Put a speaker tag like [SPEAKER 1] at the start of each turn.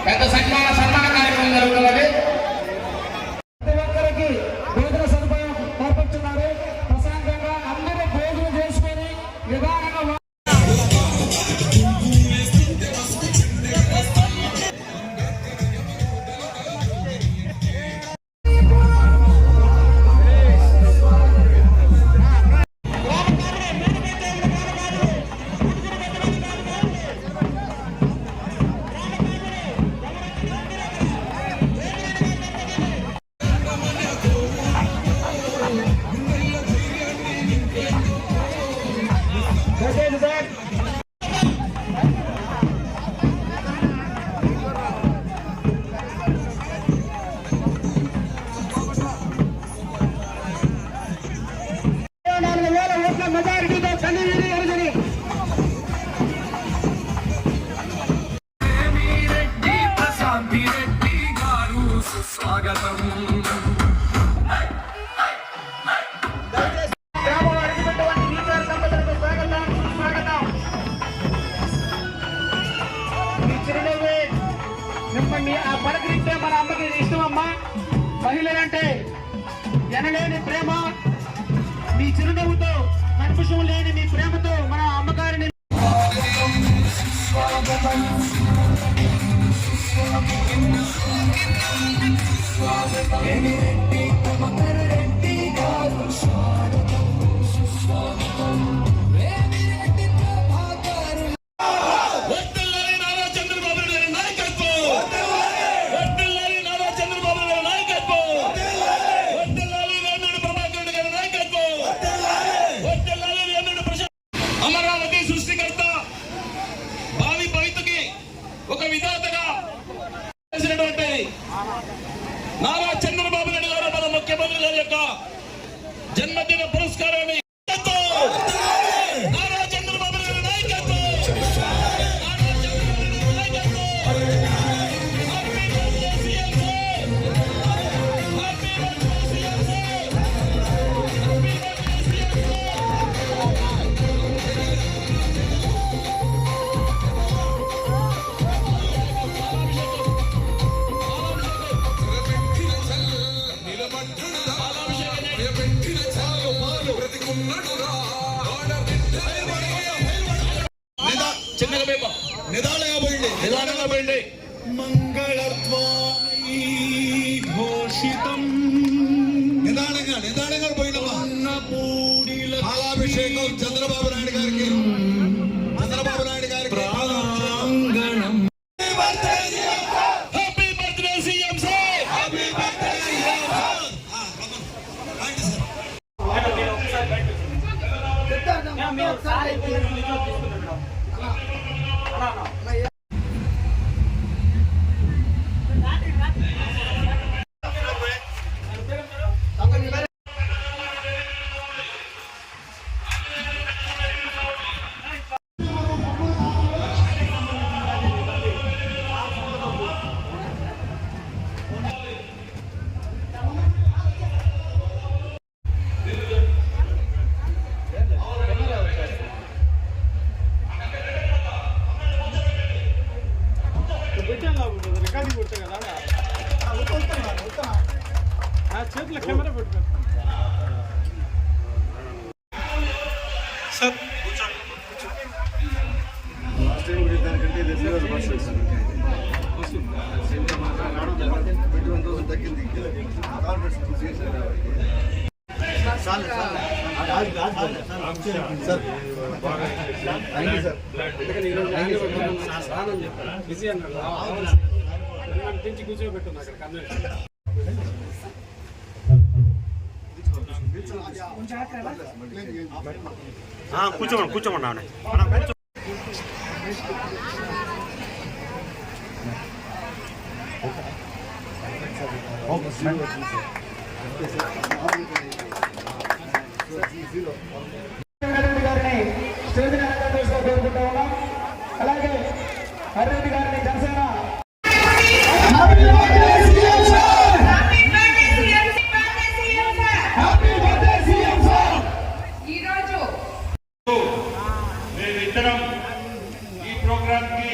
[SPEAKER 1] పెద్ద సన్మాన కార్యక్రమం జరుగుతున్నది.
[SPEAKER 2] ప్రతి ఒక్కరికి భోజన సదుపాయం కల్పిస్తున్నారు. ప్రశాంతంగా అందరూ భోజనం చేసుకొని నిదానంగా మెజారిటీతో కన్నీరు ఎరుగని
[SPEAKER 3] స్వాగతం.
[SPEAKER 2] మిమ్మల్ని ఆ పలకరించే మన అమ్మకి ఇష్టం అమ్మా. మహిళలంటే ఎనలేని ప్రేమ. మీ చిరునవ్వుతో కన్ఫ్యూషన్ లేని మీ ప్రేమతో మన అమ్మగారిని
[SPEAKER 3] అమరావతి సృష్టికర్త భావి భవితకి ఒక విధాతగా చేసినటువంటి నారా చంద్రబాబు నాయుడు గారు మన ముఖ్యమంత్రి గారి యొక్క జన్మదిన పురస్కారాన్ని నారా చంద్రబాబు నాయుడు నాయకత్వం. చిన్నగా నిదానంగా పోయింది.
[SPEAKER 4] మంగళత్వామీ ఘోషితం నిదానంగా పోయినమ్మా. పాలాభిషేకం చంద్రబాబు నాయుడు గారికి ప్రాంగణం.
[SPEAKER 3] Happy birthday CM sir.
[SPEAKER 4] Happy birthday CM sir.
[SPEAKER 2] చేతుల కెమెరా పెట్టుకో
[SPEAKER 4] సార్.
[SPEAKER 2] బిజీ అన్నారు కూర్చోబెట్టుంది అక్కడ కన్నా
[SPEAKER 5] కూర్చోమన్నా
[SPEAKER 2] గారిని స్టేజ్ కోరుకుంటా ఉన్నాం. అలాగే హరిరెడ్డి గారిని Janasena happy birthday CM sir.
[SPEAKER 6] ఇద్దరం ఈ ప్రోగ్రామ్ కి